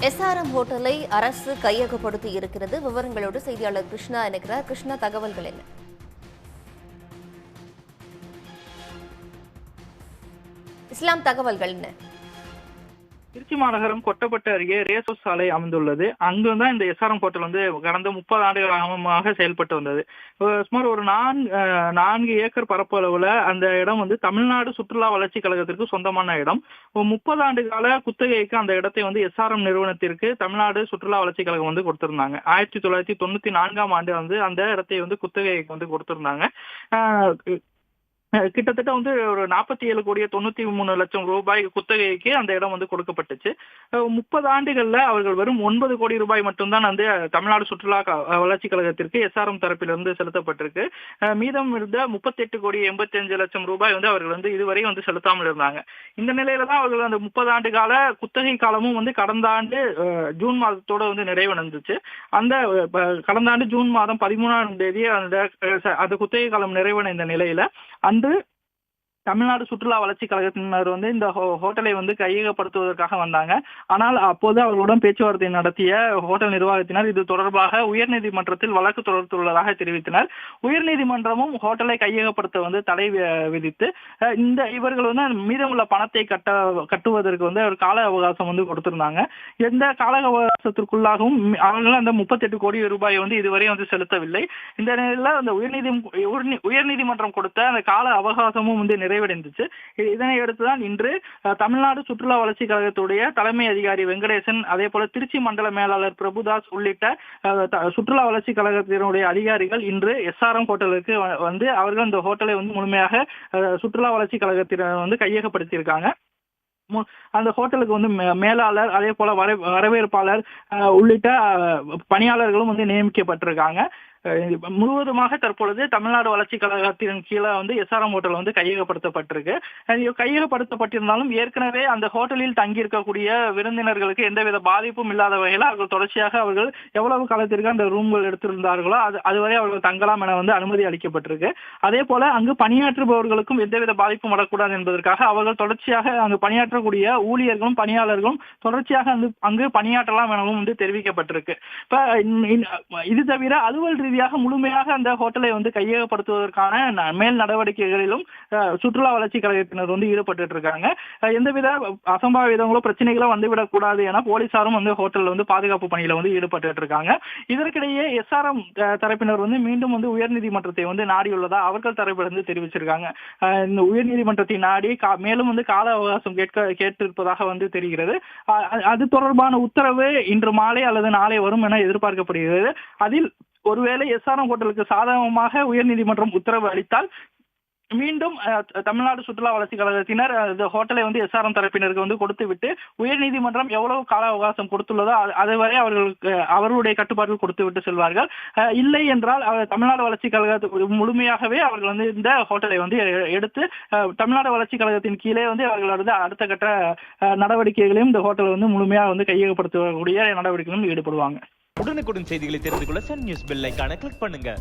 SRM ஹோட்டலை அரசு கையகப்படுத்தி இருக்கிறது. விவரங்களோடு செய்தியாளர் கிருஷ்ணா இணைக்கிறார். கிருஷ்ணா, தகவல்கள் என்ன? இஸ்லாம் தகவல்கள் என்ன? திருச்சி மாநகரம் கொட்டப்பட்டு அருகே ரேசோஸ் சாலை அமைந்துள்ளது. அங்குதான் இந்த எஸ்ஆர்எம் ஹோட்டல் கடந்த 30 ஆண்டுகளாக செயல்பட்டு வந்தது. சுமார் ஒரு 4 ஏக்கர் பரப்பளவுல அந்த இடம் தமிழ்நாடு சுற்றுலா வளர்ச்சி கழகத்திற்கு சொந்தமான இடம். 30 ஆண்டு கால குத்தகைக்கு அந்த இடத்தை எஸ்ஆர்எம் நிறுவனத்திற்கு தமிழ்நாடு சுற்றுலா வளர்ச்சி கழகம் கொடுத்திருந்தாங்க. 1994ஆம் ஆண்டு அந்த இடத்தை குத்தகைக்கு கொடுத்திருந்தாங்க. கிட்டத்தட்ட ஒரு 47,93,00,000 ரூபாய் குத்தகைக்கு அந்த இடம் கொடுக்கப்பட்டுச்சு. 30 ஆண்டுகள்ல அவர்கள் வெறும் 9 கோடி ரூபாய் மட்டும்தான் தமிழ்நாடு சுற்றுலா வளர்ச்சி கழகத்திற்கு எஸ்ஆர்எம் தரப்பிலிருந்து செலுத்தப்பட்டிருக்கு. மீதம் இருந்த 38,85,00,000 ரூபாய் அவர்கள் இதுவரை செலுத்தாமல் இருந்தாங்க. இந்த நிலையில தான் அவர்கள் அந்த 30 ஆண்டு கால குத்தகை காலமும் கடந்த ஆண்டு ஜூன் மாதத்தோட நிறைவடைந்துச்சு. அந்த கடந்த ஆண்டு ஜூன் மாதம் 13ஆம் தேதி அந்த குத்தகை காலம் நிறைவடைந்த நிலையில தமிழ்நாடு சுற்றுலா வளர்ச்சி கழகத்தினர் இந்த ஹோட்டலை கையகப்படுத்துவதற்காக வந்தாங்க. ஆனால் அப்போது அவர்களுடன் பேச்சுவார்த்தை நடத்திய ஹோட்டல் நிர்வாகத்தினர் இது தொடர்பாக உயர்நீதிமன்றத்தில் வழக்கு தொடர்ந்துள்ளதாக தெரிவித்தனர். உயர்நீதிமன்றமும் ஹோட்டலை கையகப்படுத்த தடை விதித்து இவர்கள் மீதமுள்ள பணத்தை கட்டுவதற்கு ஒரு கால அவகாசம் கொடுத்திருந்தாங்க. எந்த கால அவகாசத்திற்குள்ளாகவும் அவர்கள் அந்த 38 கோடி ரூபாய் இதுவரை செலுத்தவில்லை. இந்த நிலையில அந்த உயர்நீதிமன்றம் கொடுத்த அந்த கால அவகாசமும் நிறைவடைந்துச்சு. இதனை அடுத்துதான் இன்று தமிழ்நாடு சுற்றுலா வளர்ச்சி கழகத்துடைய தலைமை அதிகாரி வெங்கடேசன், அதே போல திருச்சி மண்டல மேலாளர் பிரபுதாஸ் உள்ளிட்ட சுற்றுலா வளர்ச்சி கழகத்தினுடைய அதிகாரிகள் இன்று எஸ்ஆர்எம் ஹோட்டலுக்கு அவர்கள் இந்த ஹோட்டலை முழுமையாக சுற்றுலா வளர்ச்சி கழகத்தினர் கையகப்படுத்தியிருக்காங்க. அந்த ஹோட்டலுக்கு மேலாளர், அதே போல வரவேற்பாளர் உள்ளிட்ட பணியாளர்களும் நியமிக்கப்பட்டிருக்காங்க. முழுவதுமாக தற்பொழுது தமிழ்நாடு வளர்ச்சி கழகத்தின் கீழே எஸ்ஆர்எம் ஹோட்டல் கையகப்படுத்தப்பட்டிருக்கு. கையகப்படுத்தப்பட்டிருந்தாலும் ஏற்கனவே அந்த ஹோட்டலில் தங்கியிருக்கக்கூடிய விருந்தினர்களுக்கு எந்தவித பாதிப்பும் இல்லாத வகையில் அவர்கள் தொடர்ச்சியாக அவர்கள் எவ்வளவு காலத்திற்கு அந்த ரூம்கள் எடுத்திருந்தார்களோ அதுவரை அவர்கள் தங்கலாம் என அனுமதி அளிக்கப்பட்டிருக்கு. அதே போல அங்கு பணியாற்றுபவர்களுக்கும் எந்தவித பாதிப்பும் வரக்கூடாது என்பதற்காக அவர்கள் தொடர்ச்சியாக அங்கு பணியாற்றக்கூடிய ஊழியர்களும் பணியாளர்களும் தொடர்ச்சியாக அங்கு பணியாற்றலாம் எனவும் தெரிவிக்கப்பட்டிருக்கு. இது தவிர அலுவல் முழுமையாக அந்த ஹோட்டலை கையகப்படுத்துவதற்கான மேல் நடவடிக்கைகளிலும் சுற்றுலா வளர்ச்சி கழகத்தினர் ஈடுபட்டு இருக்காங்க. எந்தவித அசம்பாவிதங்களோ பிரச்சனைகளோ வந்துவிடக் கூடாது என போலீசாரும் ஹோட்டல் பாதுகாப்பு பணியில ஈடுபட்டு இருக்காங்க. இதற்கிடையே எஸ்ஆர்எம் தரப்பினர் மீண்டும் உயர்நீதிமன்றத்தை நாடியுள்ளதா அவர்கள் தரப்பிலிருந்து தெரிவிச்சிருக்காங்க. இந்த உயர்நீதிமன்றத்தை நாடி மேலும் கால அவகாசம் கேட்டிருப்பதாக தெரிகிறது. அது தொடர்பான உத்தரவு இன்று மாலை அல்லது நாளை வரும் என எதிர்பார்க்கப்படுகிறது. அதில் ஒருவேளை எஸ்ஆர்எம் ஹோட்டலுக்கு சாதகமாக உயர்நீதிமன்றம் உத்தரவு அளித்தால் மீண்டும் தமிழ்நாடு சுற்றுலா வளர்ச்சி கழகத்தினர் ஹோட்டலை எஸ்ஆர்எம் தரப்பினருக்கு கொடுத்து விட்டு உயர்நீதிமன்றம் எவ்வளவு கால அவகாசம் கொடுத்துள்ளதோ அதுவரை அவர்களுடைய கட்டுப்பாட்டில் கொடுத்து விட்டு செல்வார்கள். இல்லை என்றால் தமிழ்நாடு வளர்ச்சி கழகத்துக்கு முழுமையாகவே அவர்கள் இந்த ஹோட்டலை எடுத்து தமிழ்நாடு வளர்ச்சி கழகத்தின் கீழே அவர்களது அடுத்த கட்ட நடவடிக்கைகளையும் இந்த ஹோட்டலை முழுமையாக கையகப்படுத்தக்கூடிய நடவடிக்கைகளும் ஈடுபடுவாங்க. உடனுக்குடன் செய்திகளை தெரிந்து கொள்ள சன் நியூஸ் பெல் ஐகானை கிளிக் பண்ணுங்க.